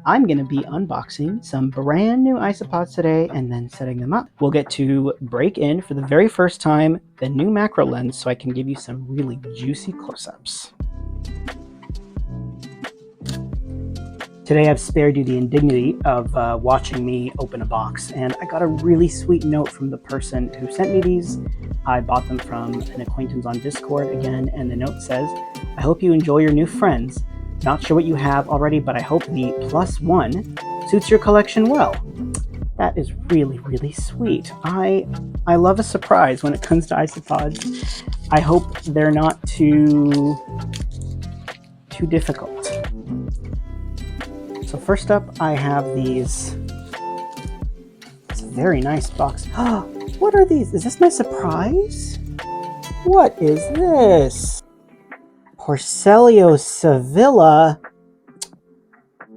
I'm going to be unboxing some brand new isopods today and then setting them up. We'll get to break in for the very first time the new macro lens so I can give you some really juicy close-ups. Today I've spared you the indignity of watching me open a box, and I got a really sweet note from the person who sent me these. I bought them from an acquaintance on Discord again, and the note says, "I hope you enjoy your new friends. Not sure what you have already, but I hope the +1 suits your collection well." That is really, really sweet. I love a surprise when it comes to isopods. I hope they're not too difficult. So first up, I have these. It's a very nice box. What are these? Is this my surprise? What is this? Porcelio Sevilla.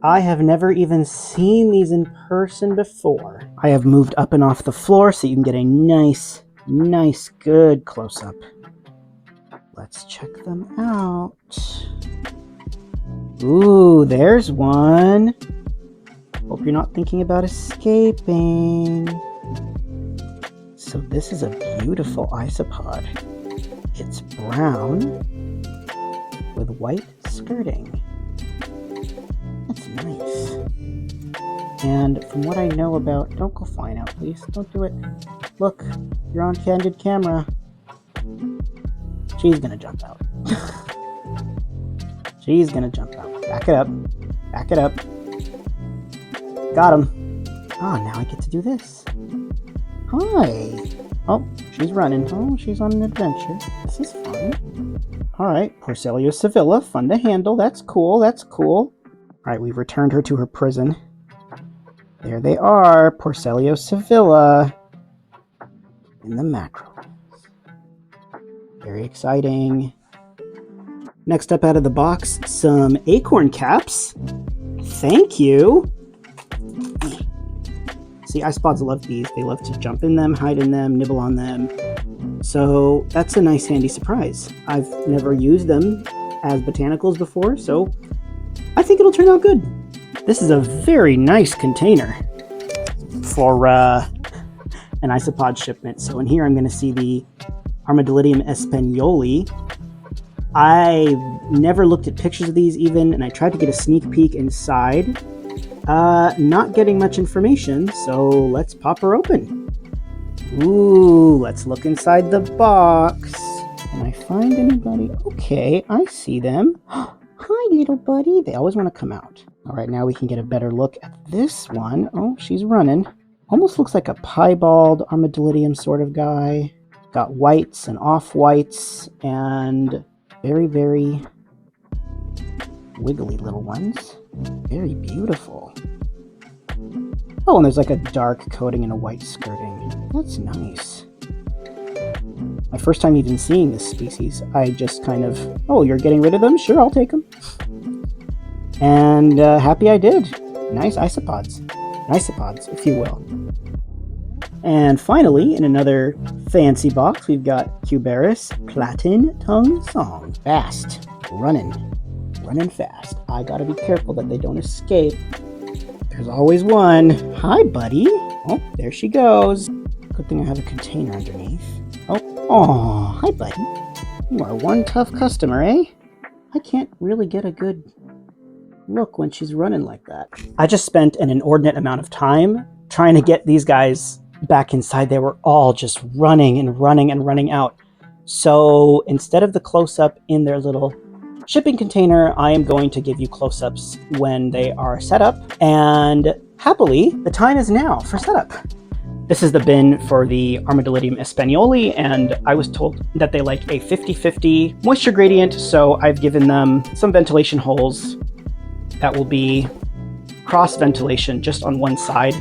I have never even seen these in person before. I have moved up and off the floor so you can get a nice, good close-up. Let's check them out. Ooh, there's one. Hope you're not thinking about escaping. So this is a beautiful isopod. It's brown with white skirting. That's nice. And from what I know about, don't go flying out, please. Don't do it. Look, you're on candid camera. She's gonna jump out. She's gonna jump out. Back it up. Back it up. Got him. Oh, now I get to do this. Hi. Oh, she's running. Oh, she's on an adventure. This is fun. All right, Porcelio Sevilla, fun to handle. That's cool. That's cool. All right, we've returned her to her prison. There they are, Porcelio Sevilla in the macro. Very exciting. Next up out of the box, some acorn caps. Thank you. See, isopods love these. They love to jump in them, hide in them, nibble on them. So that's a nice handy surprise. I've never used them as botanicals before, so I think it'll turn out good. This is a very nice container for an isopod shipment. So in here I'm going to see the Armadillidium espagnoli. I never looked at pictures of these even, and I tried to get a sneak peek inside. Not getting much information, so let's pop her open. Ooh, let's look inside the box. Can I find anybody? Okay, I see them. Hi, little buddy. They always want to come out. All right, now we can get a better look at this one. Oh, she's running. Almost looks like a piebald Armadillidium sort of guy. Got whites and off-whites and very, very wiggly little ones. Very beautiful. Oh, and there's like a dark coating and a white skirting. That's nice. My first time even seeing this species, I just kind of, oh, you're getting rid of them? Sure, I'll take them. And happy I did. Nice isopods. Isopods, if you will. And finally, in another fancy box, we've got Cubaris Platin Tongue Song. Fast. Running fast. I gotta be careful that they don't escape. There's always one. Hi, buddy. Oh, there she goes. Good thing I have a container underneath. Oh, hi, buddy. You are one tough customer, eh? I can't really get a good look when she's running like that. I just spent an inordinate amount of time trying to get these guys back inside. They were all just running out. So instead of the close-up in their little shipping container, I am going to give you close-ups when they are set up, and happily, the time is now for setup. This is the bin for the Armadillidium espagnoli, and I was told that they like a 50-50 moisture gradient, so I've given them some ventilation holes that will be cross ventilation just on one side,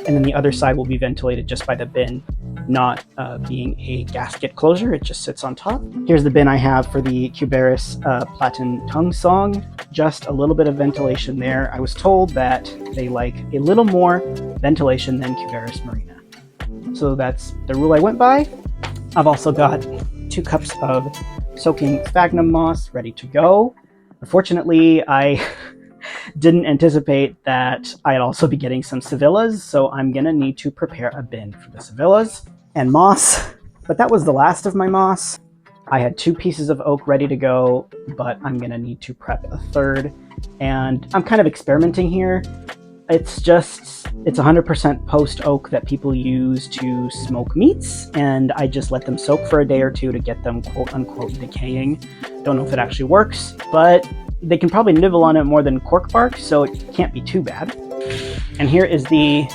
and then the other side will be ventilated just by the bin, not being a gasket closure. It just sits on top. Here's the bin I have for the Cubaris Platin Tongue Song. Just a little bit of ventilation there. I was told that they like a little more ventilation than Cubaris marina. So that's the rule I went by. I've also got 2 cups of soaking sphagnum moss ready to go. Unfortunately, didn't anticipate that I'd also be getting some Sevillas, so I'm gonna need to prepare a bin for the Sevillas and moss. But that was the last of my moss. I had 2 pieces of oak ready to go, but I'm gonna need to prep a third. And I'm kind of experimenting here. It's 100% post oak that people use to smoke meats, and I just let them soak for a day or two to get them quote unquote decaying. Don't know if it actually works, but they can probably nibble on it more than cork bark, so it can't be too bad. And here is the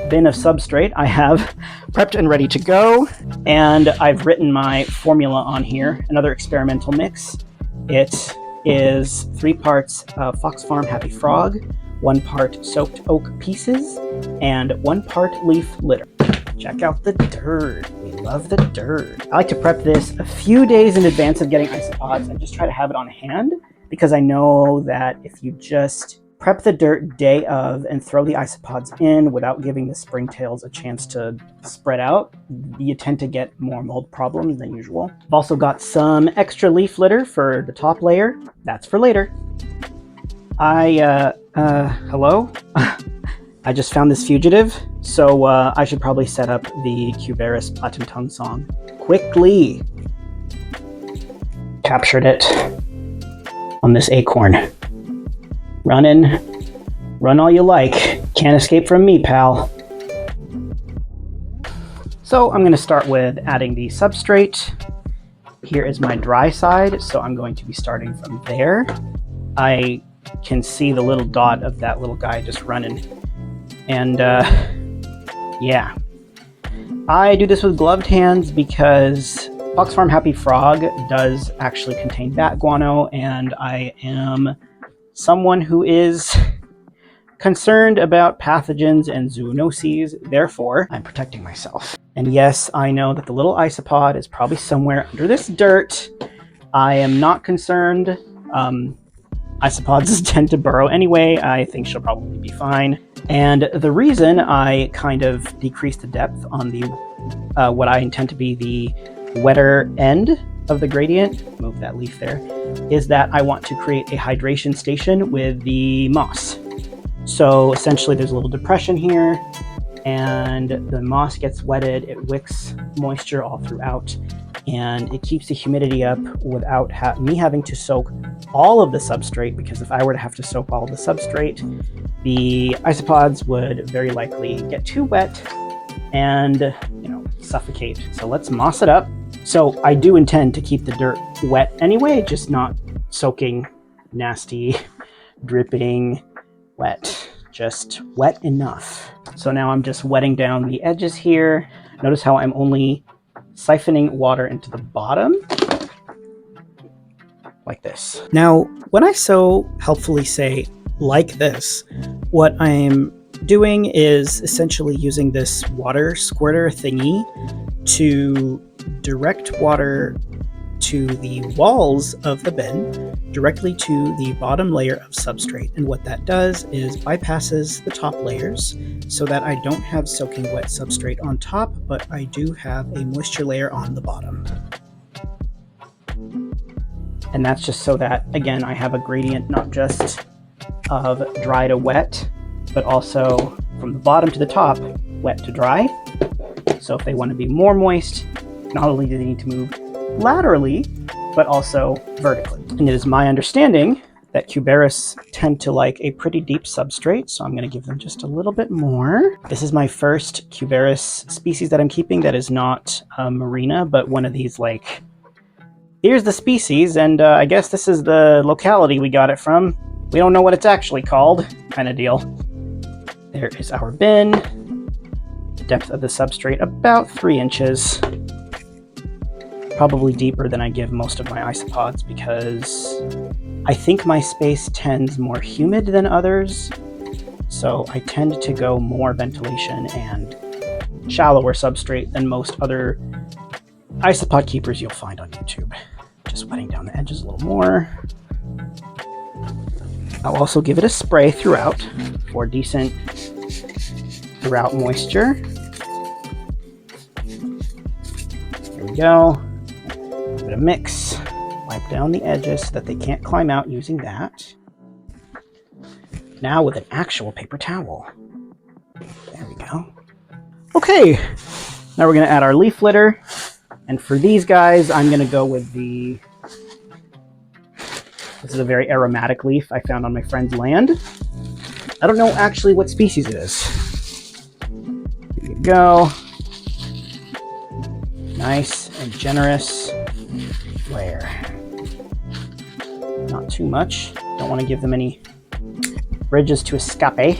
bin of substrate I have prepped and ready to go, and I've written my formula on here. Another experimental mix. It is 3 parts Fox Farm Happy Frog, 1 part soaked oak pieces, and 1 part leaf litter. Check out the dirt. We love the dirt. I like to prep this a few days in advance of getting isopods and just try to have it on hand, because I know that if you just prep the dirt day of and throw the isopods in without giving the springtails a chance to spread out, you tend to get more mold problems than usual. I've also got some extra leaf litter for the top layer. That's for later. Hello? I just found this fugitive, so I should probably set up the Cubaris Platin Tongue song quickly. Captured it on this acorn. Run all you like. Can't escape from me, pal. So I'm going to start with adding the substrate. Here is my dry side, so I'm going to be starting from there. I can see the little dot of that little guy just running. And yeah. I do this with gloved hands because Fox Farm Happy Frog does actually contain bat guano, and I am someone who is concerned about pathogens and zoonoses, therefore I'm protecting myself. And yes, I know that the little isopod is probably somewhere under this dirt. I am not concerned. Isopods tend to burrow anyway. I think she'll probably be fine. And the reason I kind of decreased the depth on the what I intend to be the wetter end of the gradient, move that leaf there, is that I want to create a hydration station with the moss. So essentially there's a little depression here, and the moss gets wetted, it wicks moisture all throughout, and it keeps the humidity up without me having to soak all of the substrate, because if I were to have to soak all of the substrate, the isopods would very likely get too wet and, suffocate. So let's moss it up. So I do intend to keep the dirt wet anyway, just not soaking, nasty, dripping, wet. Just wet enough. So now I'm just wetting down the edges here. Notice how I'm only siphoning water into the bottom, like this. Now, when I so helpfully say like this, what I'm doing is essentially using this water squirter thingy to direct water to the walls of the bin, directly to the bottom layer of substrate. And what that does is bypasses the top layers so that I don't have soaking wet substrate on top, but I do have a moisture layer on the bottom. And that's just so that, again, I have a gradient not just of dry to wet, but also from the bottom to the top, wet to dry. So if they want to be more moist, not only do they need to move laterally, but also vertically. And it is my understanding that Cubaris tend to like a pretty deep substrate, so I'm going to give them just a little bit more. This is my first Cubaris species that I'm keeping that is not Marina, but one of these like, here's the species, and I guess this is the locality we got it from. We don't know what it's actually called, kind of deal. There is our bin. The depth of the substrate, about 3 inches. Probably deeper than I give most of my isopods because I think my space tends more humid than others. So I tend to go more ventilation and shallower substrate than most other isopod keepers you'll find on YouTube. Just wetting down the edges a little more. I'll also give it a spray throughout for decent throughout moisture. Here we go. Give it a mix. Wipe down the edges so that they can't climb out using that. Now with an actual paper towel. There we go. Okay, now we're going to add our leaf litter. And for these guys, I'm going to go with the... This is a very aromatic leaf I found on my friend's land. I don't know actually what species it is. Here you go. Nice and generous layer. Not too much. Don't want to give them any bridges to escape.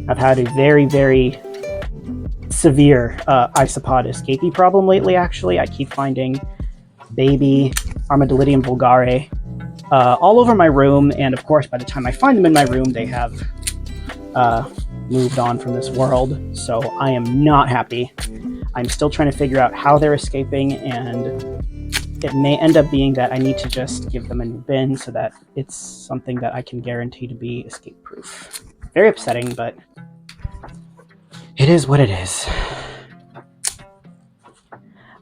I've had a very, very severe isopod escapee problem lately, actually. I keep finding baby Armadillidium vulgare all over my room, and of course, by the time I find them in my room, they have moved on from this world, so I am not happy. I'm still trying to figure out how they're escaping, and it may end up being that I need to just give them a new bin so that it's something that I can guarantee to be escape-proof. Very upsetting, but it is what it is.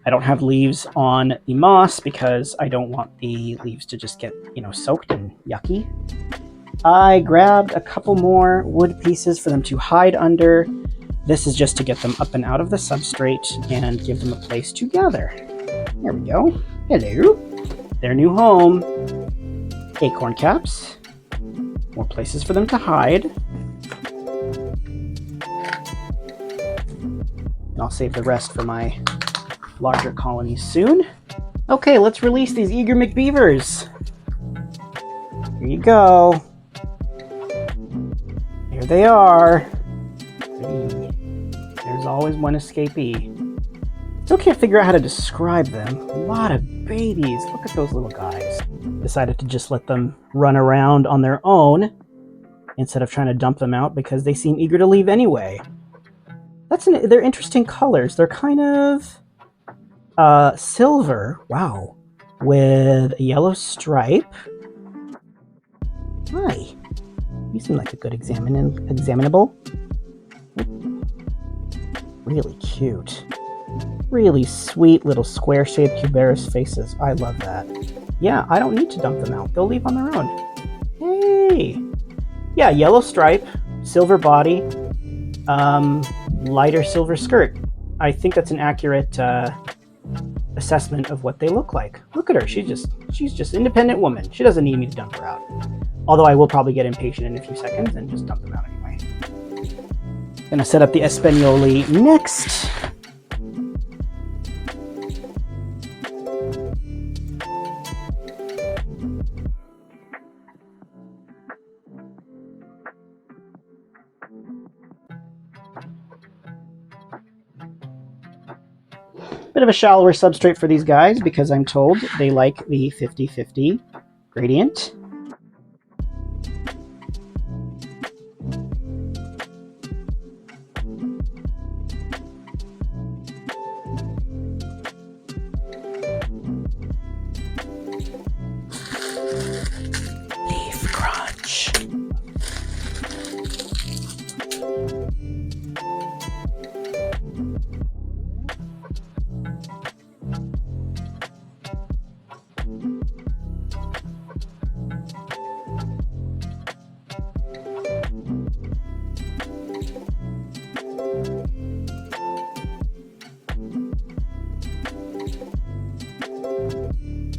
I don't have leaves on the moss because I don't want the leaves to just get, soaked and yucky. I grabbed a couple more wood pieces for them to hide under. This is just to get them up and out of the substrate and give them a place to gather. There we go. Hello. Their new home. Acorn caps. More places for them to hide. And I'll save the rest for my larger colonies soon. Okay, let's release these eager McBeavers. Here you go. Here they are. There's always one escapee. Still can't figure out how to describe them. A lot of babies. Look at those little guys. Decided to just let them run around on their own instead of trying to dump them out because they seem eager to leave anyway. They're interesting colors. They're kind of silver, wow, with a yellow stripe. Hi, you seem like a good examinable. Really cute. Really sweet little square-shaped Cubaris faces. I love that. Yeah, I don't need to dump them out. They'll leave on their own. Hey! Yeah, yellow stripe, silver body, lighter silver skirt. I think that's an accurate assessment of what they look like. Look at her. She's just an independent woman. She doesn't need me to dump her out. Although I will probably get impatient in a few seconds and just dump them out anyway. Gonna set up the Espagnoli next. Bit of a shallower substrate for these guys because I'm told they like the 50-50 gradient. Leaf crunch.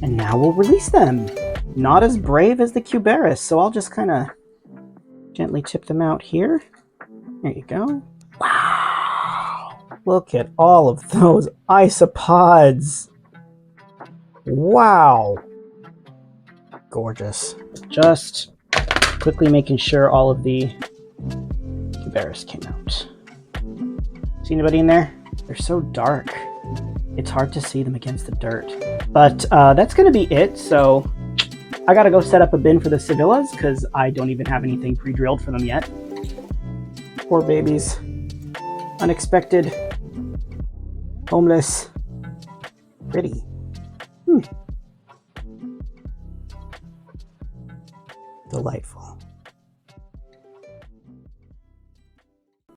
And now we'll release them. Not as brave as the Cubaris, so I'll just kind of gently tip them out here. There you go. Wow! Look at all of those isopods. Wow! Gorgeous. Just quickly making sure all of the Cubaris came out. See anybody in there? They're so dark. It's hard to see them against the dirt. But that's going to be it, so I got to go set up a bin for the Sevillas because I don't even have anything pre-drilled for them yet. Poor babies. Unexpected. Homeless. Pretty. Delightful.